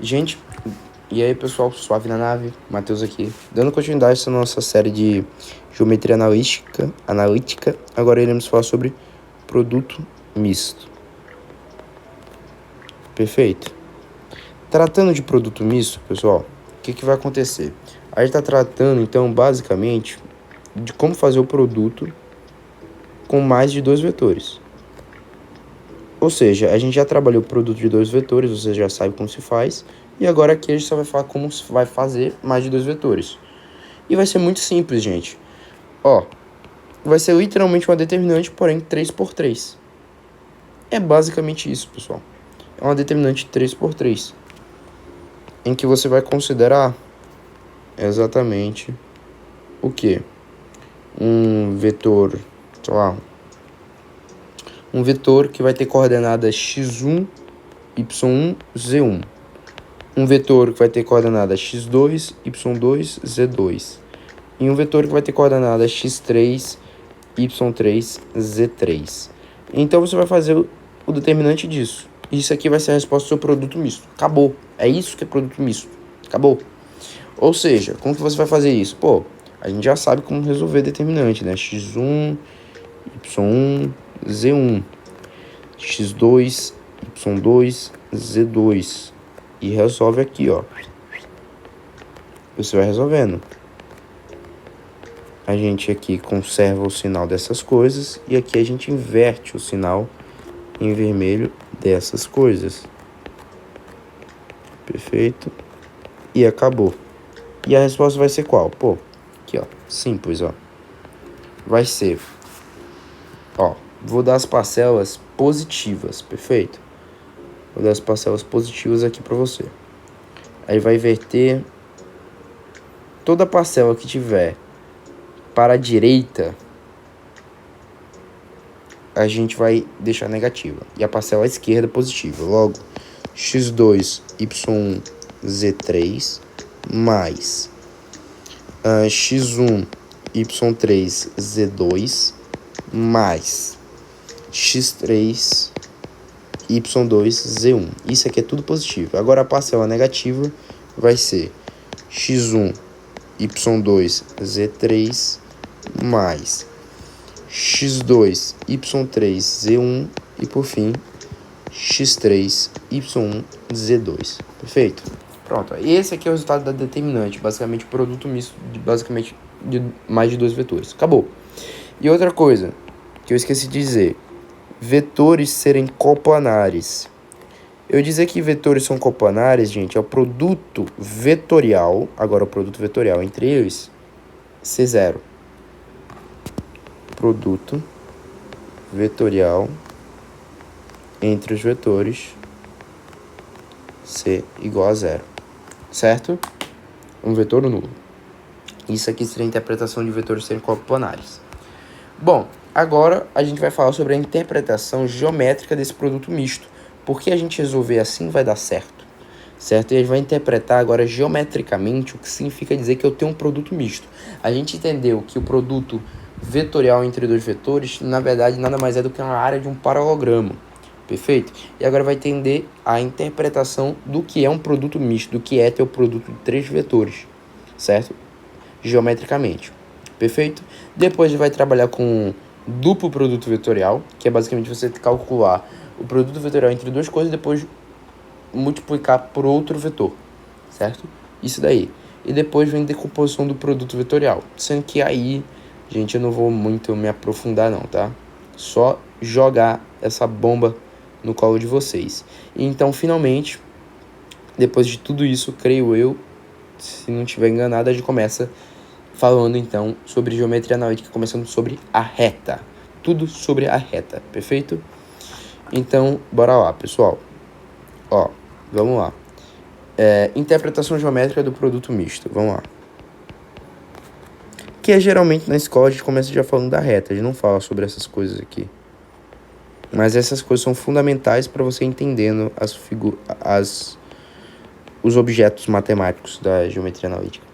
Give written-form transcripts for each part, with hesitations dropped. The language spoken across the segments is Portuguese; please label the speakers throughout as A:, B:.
A: Gente, e aí pessoal, suave na nave, Matheus aqui, dando continuidade a essa nossa série de geometria analítica, agora iremos falar sobre produto misto. Perfeito? Tratando de produto misto, pessoal, o que vai acontecer? A gente está tratando, então, basicamente, de como fazer o produto com mais de dois vetores. Ou seja, a gente já trabalhou o produto de dois vetores, você já sabe como se faz, e agora aqui a gente só vai falar como se vai fazer mais de dois vetores. E vai ser muito simples, gente. Ó, vai ser literalmente uma determinante, porém 3x3. É basicamente isso, pessoal. É uma determinante 3x3, em que você vai considerar exatamente o que? Um vetor, sei lá, um vetor que vai ter coordenadas x1, y1, z1. Um vetor que vai ter coordenadas x2, y2, z2. E um vetor que vai ter coordenadas x3, y3, z3. Então você vai fazer o determinante disso. Isso aqui vai ser a resposta do seu produto misto. Acabou. É isso que é produto misto. Acabou. Ou seja, como que você vai fazer isso? Pô, a gente já sabe como resolver determinante, né? x1, y1, z1. x2, y2, z2. E resolve aqui, ó. Você vai resolvendo. A gente aqui conserva o sinal dessas coisas e aqui a gente inverte o sinal em vermelho dessas coisas. Perfeito? E acabou. E a resposta vai ser qual? Pô, aqui ó, simples ó. Vai ser, ó, vou dar as parcelas positivas, perfeito? Vou dar as parcelas positivas aqui pra você. Aí vai inverter toda parcela que tiver para a direita, a gente vai deixar negativa. E a parcela à esquerda positiva. Logo, x2, y1, z3, mais x1, y3, z2, mais x3, y2, z1. Isso aqui é tudo positivo. Agora a parcela negativa vai ser x1, y2, z3, mais x2, y3, z1 e por fim x3, y1, z2. Perfeito? Pronto, esse aqui é o resultado da determinante, basicamente produto misto de mais de dois vetores. Acabou. E outra coisa que eu esqueci de dizer, vetores serem coplanares. Eu dizer que vetores são coplanares, gente, é o produto vetorial, agora o produto vetorial entre eles, C0. Produto vetorial entre os vetores C igual a zero, certo? Um vetor nulo. Isso aqui seria a interpretação de vetores serem coplanares. Bom, agora a gente vai falar sobre a interpretação geométrica desse produto misto. Porque a gente resolver assim vai dar certo, certo? E a gente vai interpretar agora geometricamente o que significa dizer que eu tenho um produto misto. A gente entendeu que o produto vetorial entre dois vetores, na verdade, nada mais é do que uma área de um paralelogramo. Perfeito? E agora vai entender a interpretação do que é um produto misto, do que é ter o produto de três vetores, certo? Geometricamente. Perfeito? Depois a gente vai trabalhar com duplo produto vetorial, que é basicamente você calcular o produto vetorial entre duas coisas e depois multiplicar por outro vetor, certo? Isso daí. E depois vem decomposição do produto vetorial, sendo que aí, gente, eu não vou muito me aprofundar não, tá? Só jogar essa bomba no colo de vocês. E então, finalmente, depois de tudo isso, creio eu, se não estiver enganado, a gente começa falando então sobre geometria analítica, começando sobre a reta. Tudo sobre a reta, perfeito? Então, bora lá, pessoal. Ó, vamos lá. Interpretação geométrica do produto misto, vamos lá. Que é geralmente na escola a gente começa já falando da reta, a gente não fala sobre essas coisas aqui. Mas essas coisas são fundamentais para você entendendo os objetos matemáticos da geometria analítica.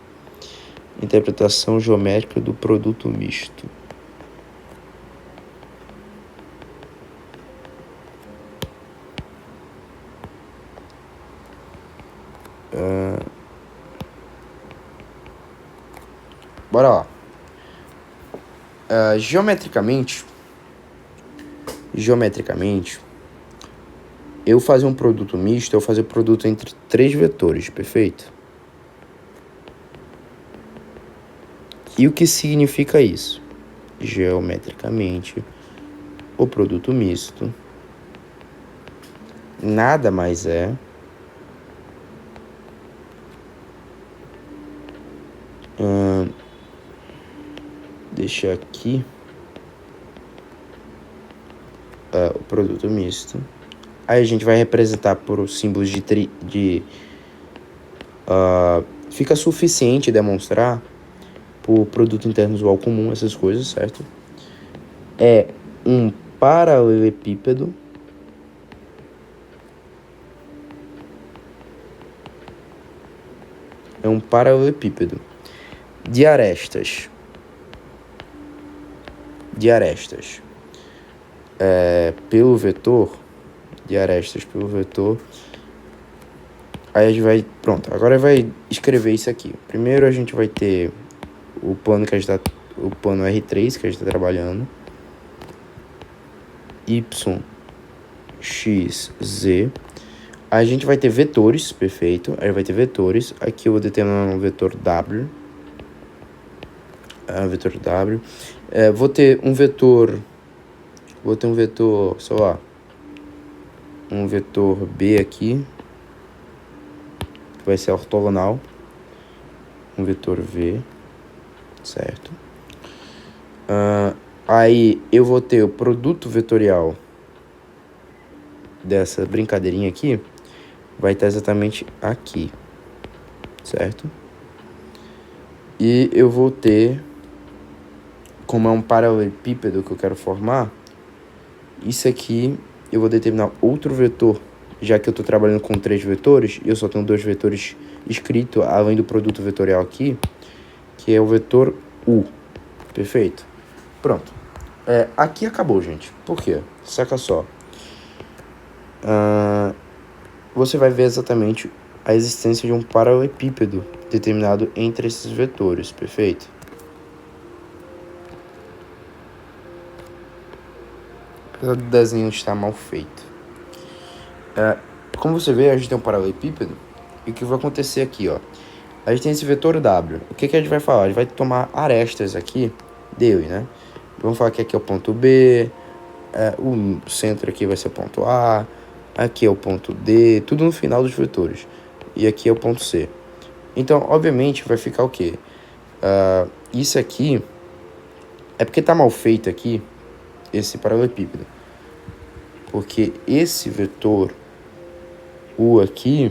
A: Interpretação geométrica do produto misto. Bora lá. Geometricamente, eu fazer um produto misto, eu fazer produto entre 3 vetores, perfeito? E o que significa isso? Geometricamente, o produto misto nada mais é deixa aqui o produto misto. Aí a gente vai representar por símbolos fica suficiente demonstrar por produto interno usual comum, essas coisas, certo? É um paralelepípedo de arestas pelo vetor, aí a gente vai, pronto, agora vai escrever isso aqui. Primeiro a gente vai ter o plano o plano R3 que a gente está trabalhando, Y, X, Z. A gente vai ter vetores, perfeito, aí vai ter vetores, aqui eu vou determinar um vetor W, vou ter um vetor, sei lá, um vetor B aqui, que vai ser ortogonal, um vetor V, certo? Aí eu vou ter o produto vetorial dessa brincadeirinha aqui, vai estar exatamente aqui, certo? E eu vou ter, como é um paralelepípedo que eu quero formar, isso aqui eu vou determinar outro vetor, já que eu estou trabalhando com 3 vetores, e eu só tenho 2 vetores escritos, além do produto vetorial aqui, que é o vetor U, perfeito? Pronto. Aqui acabou, gente. Por quê? Saca só. Você vai ver exatamente a existência de um paralelepípedo determinado entre esses vetores, perfeito? Apesar do desenho estar mal feito. Como você vê, a gente tem um paralelepípedo, e o que vai acontecer aqui, ó? A gente tem esse vetor W. O que a gente vai falar? A gente vai tomar arestas aqui dele, né? Vamos falar que aqui é o ponto B, o centro aqui vai ser o ponto A, aqui é o ponto D, tudo no final dos vetores. E aqui é o ponto C. Então, obviamente, vai ficar o quê? Isso aqui é porque tá mal feito aqui, esse paralelepípedo. Porque esse vetor U aqui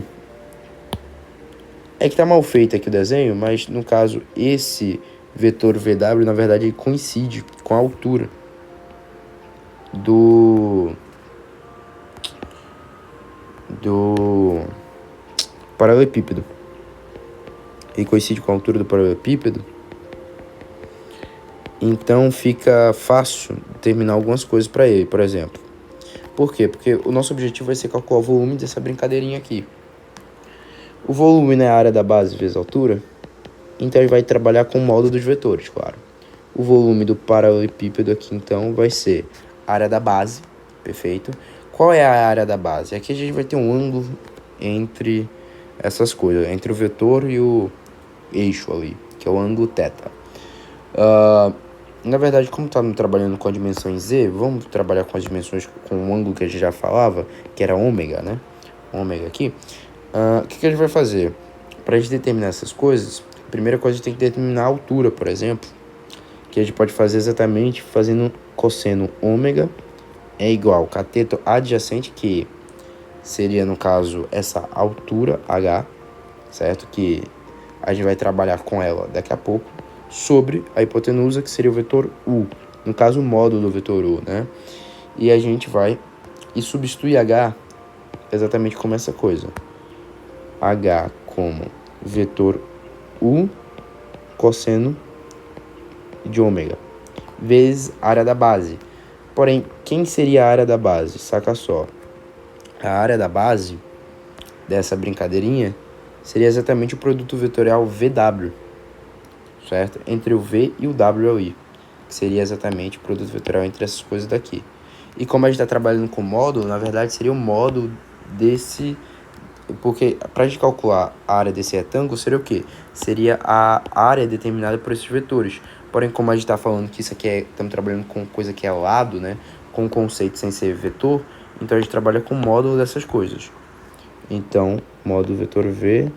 A: é que tá mal feito aqui o desenho, mas no caso esse vetor VW, na verdade, ele coincide com a altura do paralelepípedo. Ele coincide com a altura do paralelepípedo. Então fica fácil determinar algumas coisas para ele, por exemplo. Por quê? Porque o nosso objetivo vai ser calcular o volume dessa brincadeirinha aqui. O volume, né, a área da base vezes a altura. Então, a gente vai trabalhar com o módulo dos vetores, claro. O volume do paralelepípedo aqui, então, vai ser a área da base, perfeito? Qual é a área da base? Aqui a gente vai ter um ângulo entre essas coisas, entre o vetor e o eixo ali, que é o ângulo θ. Na verdade, como estamos trabalhando com a dimensão em Z, vamos trabalhar com as dimensões com o ângulo que a gente já falava, que era ômega, né? Ômega aqui. O que a gente vai fazer? Para a gente determinar essas coisas, a primeira coisa a gente tem que determinar a altura, por exemplo, que a gente pode fazer exatamente fazendo cosseno ômega é igual cateto adjacente, que seria, no caso, essa altura H, certo? Que a gente vai trabalhar com ela daqui a pouco, sobre a hipotenusa, que seria o vetor U, no caso o módulo do vetor U, né? E a gente vai substituir H exatamente como essa coisa. H como vetor U cosseno de ômega, vezes a área da base. Porém, quem seria a área da base? Saca só. A área da base dessa brincadeirinha seria exatamente o produto vetorial VW, certo? Entre o V e o W ali, que seria exatamente o produto vetorial entre essas coisas daqui. E como a gente está trabalhando com módulo, na verdade seria o módulo desse... Porque para a gente calcular a área desse retângulo, seria o quê? Seria a área determinada por esses vetores. Porém, como a gente está falando que isso aqui estamos trabalhando com coisa que é lado, né? Com conceito sem ser vetor, então a gente trabalha com módulo dessas coisas. Então, módulo vetor V.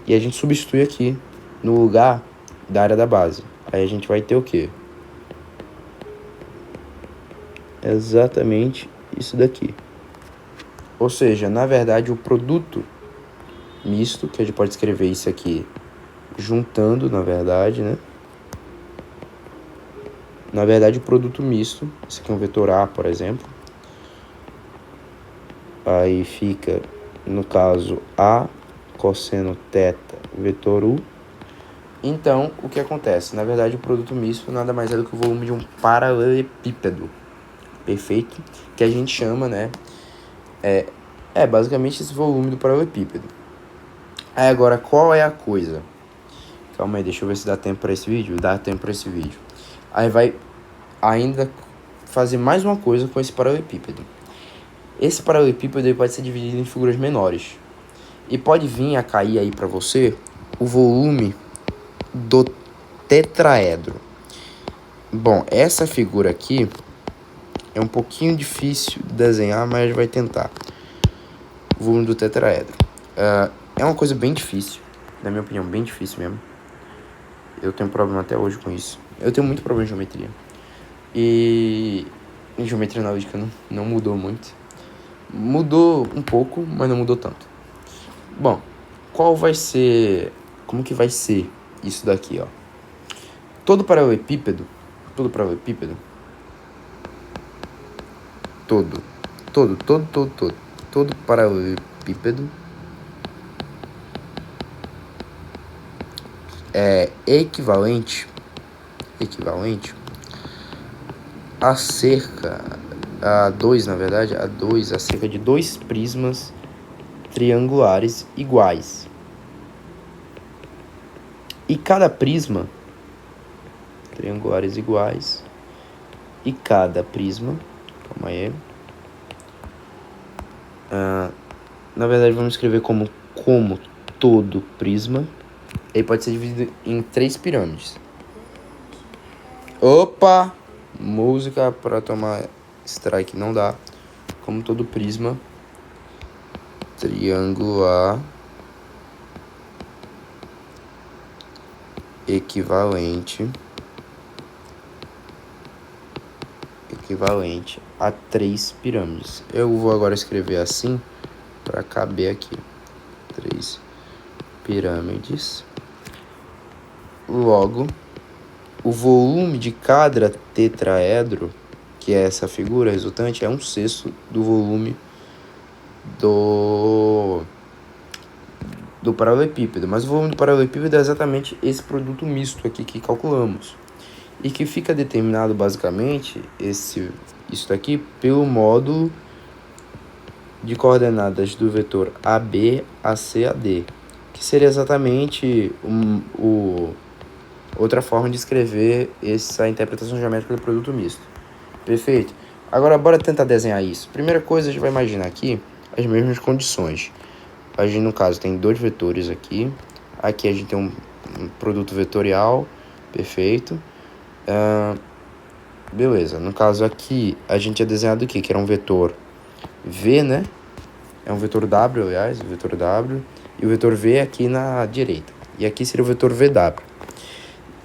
A: E a gente substitui aqui no lugar da área da base. Aí a gente vai ter o quê? Exatamente isso daqui. Ou seja, na verdade, o produto misto, que a gente pode escrever isso aqui juntando, na verdade, né? Na verdade, o produto misto, esse aqui é um vetor A, por exemplo. Aí fica, no caso, A cosseno θ vetor U. Então, o que acontece? Na verdade, o produto misto nada mais é do que o volume de um paralelepípedo. Perfeito? Que a gente chama, né? Basicamente esse volume do paralelepípedo. Aí agora, qual é a coisa? Calma aí, deixa eu ver se dá tempo para esse vídeo. Dá tempo para esse vídeo. Aí vai ainda fazer mais uma coisa com esse paralelepípedo. Esse paralelepípedo ele pode ser dividido em figuras menores. E pode vir a cair aí para você o volume do tetraedro. Bom, essa figura aqui é um pouquinho difícil de desenhar, mas a gente vai tentar. O volume do tetraedro. É uma coisa bem difícil, na minha opinião, bem difícil mesmo. Eu tenho problema até hoje com isso. Eu tenho muito problema em geometria. E em geometria analítica não mudou muito. Mudou um pouco, mas não mudou tanto. Bom, como que vai ser isso daqui, ó? Todo paralelepípedo, todo paralelepípedo é equivalente a cerca de dois prismas triangulares iguais. E cada prisma triangulares iguais e cada prisma, calma aí. Na verdade, vamos escrever como todo prisma. Ele pode ser dividido em 3 pirâmides. Opa! Música para tomar strike não dá. Como todo prisma triangular equivalente a 3 pirâmides. Eu vou agora escrever assim para caber aqui. 3 pirâmides. Logo, o volume de cada tetraedro, que é essa figura resultante, é 1/6 do volume do paralelepípedo. Mas o volume do paralelepípedo é exatamente esse produto misto aqui que calculamos. E que fica determinado basicamente, isso daqui, pelo módulo de coordenadas do vetor AB, AC, AD. Que seria exatamente outra forma de escrever essa interpretação geométrica do produto misto. Perfeito? Agora, bora tentar desenhar isso. Primeira coisa, a gente vai imaginar aqui as mesmas condições. A gente, no caso, tem 2 vetores aqui. Aqui a gente tem um produto vetorial. Perfeito. Beleza. No caso aqui, a gente tinha desenhado o quê? Que era um vetor V, né? É um vetor W, aliás, o vetor W. E o vetor V aqui na direita. E aqui seria o vetor VW.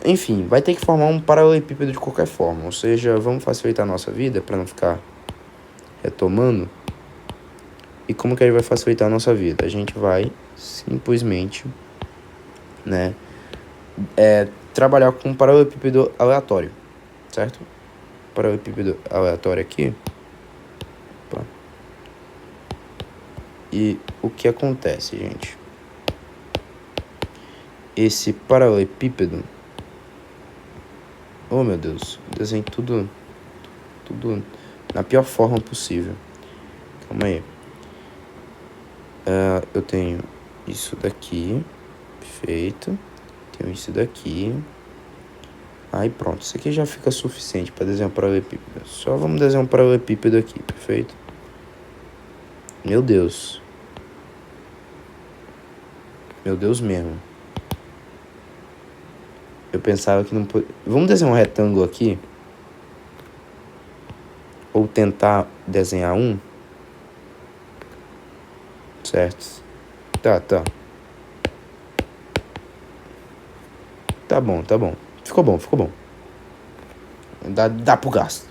A: Enfim, vai ter que formar um paralelepípedo de qualquer forma. Ou seja, vamos facilitar a nossa vida para não ficar retomando. E como que a gente vai facilitar a nossa vida? A gente vai simplesmente, né, trabalhar com um paralelepípedo aleatório, certo? Paralelepípedo aleatório aqui. Opa. E o que acontece, gente? Esse paralelepípedo... Oh, meu Deus. Desenho tudo na pior forma possível. Calma aí. Eu tenho isso daqui, perfeito. Tenho isso daqui. Aí pronto, isso aqui já fica suficiente para desenhar um paralelepípedo. Só vamos desenhar um paralelepípedo aqui, perfeito? Meu Deus. Meu Deus mesmo. Eu pensava que não podia... Vamos desenhar um retângulo aqui? Ou tentar desenhar um? Certo. Tá. Tá bom. Ficou bom. Dá pro gasto.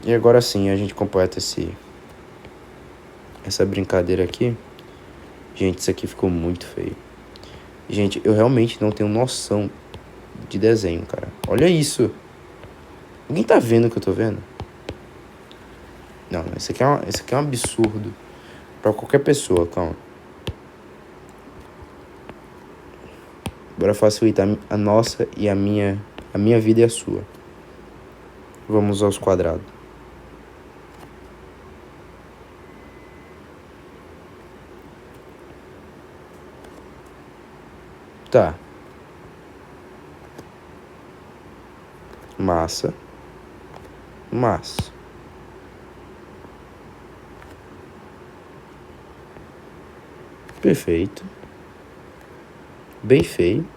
A: E agora sim, a gente completa essa brincadeira aqui. Gente, isso aqui ficou muito feio. Gente, eu realmente não tenho noção de desenho, cara. Olha isso. Alguém tá vendo o que eu tô vendo? Não, esse aqui é um absurdo pra qualquer pessoa, calma. Bora facilitar a nossa e a minha vida e a sua. Vamos aos quadrados. Tá. Massa. Perfeito. Bem feio.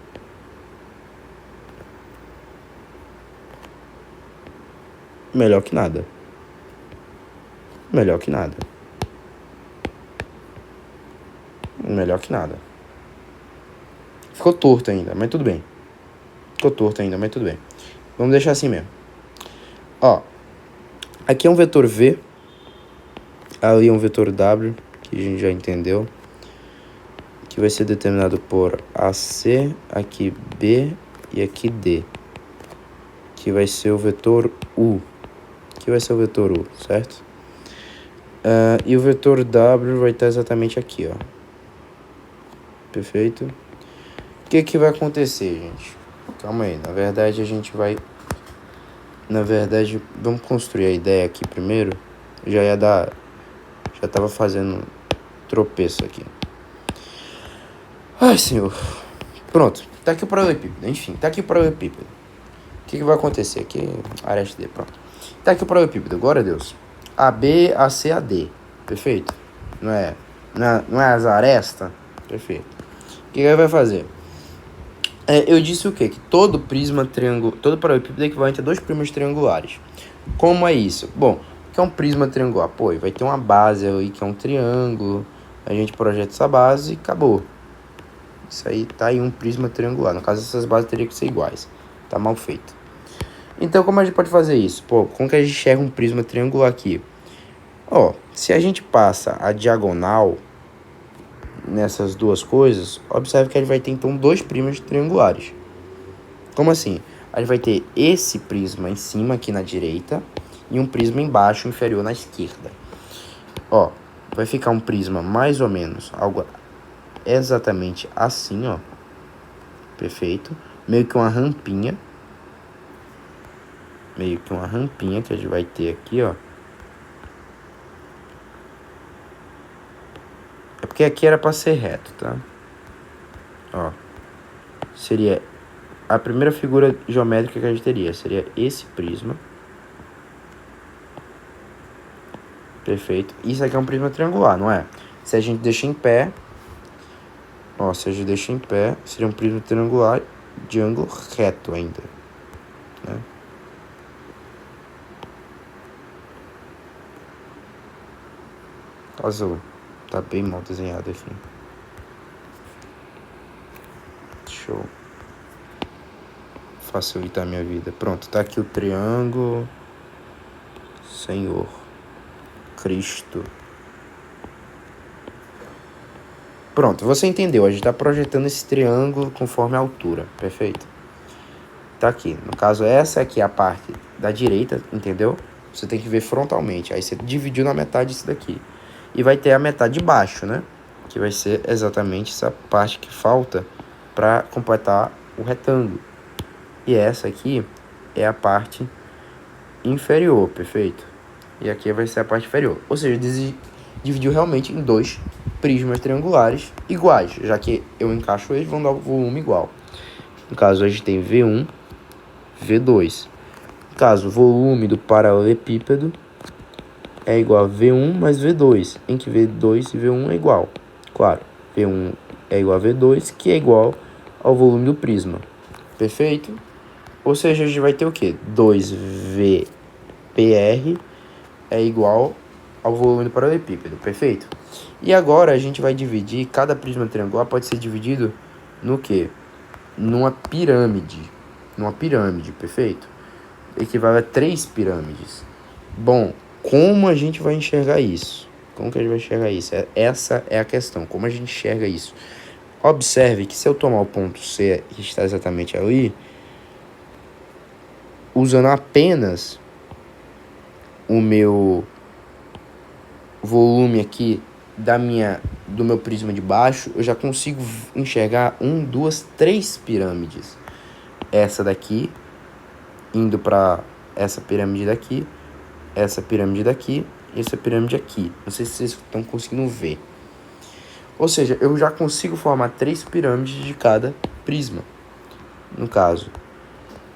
A: Melhor que nada. Ficou torto ainda, mas tudo bem. Vamos deixar assim mesmo. Ó. Aqui é um vetor V. Ali é um vetor W, que a gente já entendeu. Que vai ser determinado por AC, aqui B e aqui D. Que vai ser o vetor U. Certo? E o vetor W vai estar exatamente aqui, ó. Perfeito? O que vai acontecer, gente? Calma aí, na verdade, vamos construir a ideia aqui primeiro. Já tava fazendo tropeço aqui. Ai, senhor. Pronto, tá aqui o paralelepípedo. Enfim, tá aqui o paralelepípedo. O que vai acontecer aqui? Aresta D, pronto. Tá aqui o paralelepípedo, glória a Deus. AB, AC, AD. Perfeito? Não é as arestas? Perfeito. O que vai fazer? Eu disse o quê? Que todo paralelepípedo é equivalente a dois prismas triangulares. Como é isso? Bom, o que é um prisma triangular? Pô, vai ter uma base aí que é um triângulo. A gente projeta essa base e acabou. Isso aí tá aí um prisma triangular. No caso, essas bases teriam que ser iguais. Tá mal feito. Então, como a gente pode fazer isso? Pô, como que a gente enxerga um prisma triangular aqui? Ó, se a gente passa a diagonal nessas duas coisas, observe que a gente vai ter então dois prismas triangulares. Como assim? A gente vai ter esse prisma em cima aqui na direita e um prisma embaixo inferior na esquerda. Ó, vai ficar um prisma mais ou menos algo exatamente assim, ó. Perfeito. Meio que uma rampinha que a gente vai ter aqui, ó. É porque aqui era para ser reto, tá? Ó. Seria a primeira figura geométrica que a gente teria. Seria esse prisma. Perfeito. Isso aqui é um prisma triangular, não é? Se a gente deixa em pé... Ó, se a gente deixa em pé, seria um prisma triangular de ângulo reto ainda, né? Azul. Tá bem mal desenhado aqui. Show. Facilitar a minha vida. Pronto, tá aqui o triângulo. Senhor. Cristo. Pronto, você entendeu. A gente tá projetando esse triângulo conforme a altura. Perfeito? Tá aqui. No caso, essa aqui é a parte da direita, entendeu? Você tem que ver frontalmente. Aí você dividiu na metade isso daqui. E vai ter a metade de baixo, né? Que vai ser exatamente essa parte que falta para completar o retângulo. E essa aqui é a parte inferior, perfeito? E aqui vai ser a parte inferior. Ou seja, dividiu realmente em dois prismas triangulares iguais, já que eu encaixo eles, vão dar o volume igual. No caso, a gente tem V1, V2. No caso, o volume do paralelepípedo é igual a V1 mais V2, em que V2 e V1 é igual. Claro, V1 é igual a V2, que é igual ao volume do prisma. Perfeito? Ou seja, a gente vai ter o quê? 2VPR é igual ao volume do paralelepípedo, perfeito? E agora a gente vai dividir, cada prisma triangular pode ser dividido no quê? Numa pirâmide, perfeito? Equivale a 3 pirâmides. Bom, como a gente vai enxergar isso? Como que a gente vai enxergar isso? Essa é a questão, como a gente enxerga isso? Observe que se eu tomar o ponto C, que está exatamente ali, usando apenas o meu volume aqui do meu prisma de baixo, eu já consigo enxergar 1, 2, 3 pirâmides. Essa daqui, indo para essa pirâmide daqui, essa pirâmide daqui e essa pirâmide aqui. Não sei se vocês estão conseguindo ver. Ou seja, eu já consigo formar 3 pirâmides de cada prisma. No caso,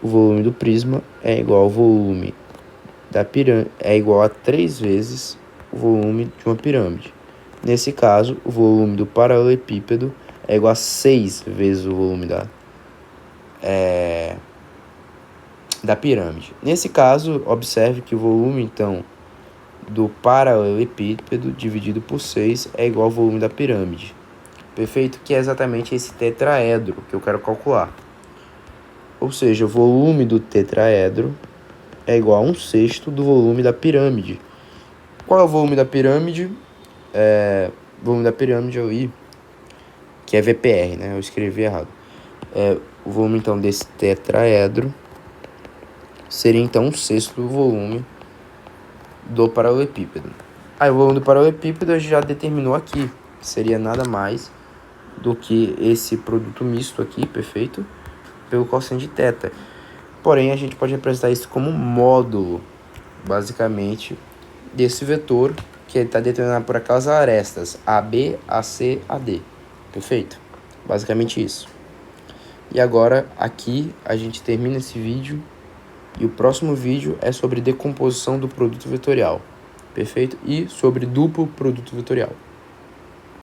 A: o volume do prisma é igual ao volume da pirâmide, é igual a 3 vezes o volume de uma pirâmide. Nesse caso, o volume do paralelepípedo é igual a 6 vezes o volume da pirâmide. Nesse caso, observe que o volume, então, do paralelepípedo dividido por 6 é igual ao volume da pirâmide. Perfeito? Que é exatamente esse tetraedro que eu quero calcular. Ou seja, o volume do tetraedro é igual a 1/6 do volume da pirâmide. Qual é o volume da pirâmide? O volume da pirâmide ali, que é VPR, né? Eu escrevi errado. O volume, então, desse tetraedro seria, então, 1/6 do volume do paralelepípedo. Aí, o volume do paralelepípedo a gente já determinou aqui. Seria nada mais do que esse produto misto aqui, perfeito? Pelo cosseno de θ. Porém, a gente pode representar isso como módulo, basicamente, desse vetor que está determinado por aquelas arestas AB, AC, AD. Perfeito? Basicamente isso. E agora, aqui, a gente termina esse vídeo. E o próximo vídeo é sobre decomposição do produto vetorial. Perfeito? E sobre duplo produto vetorial.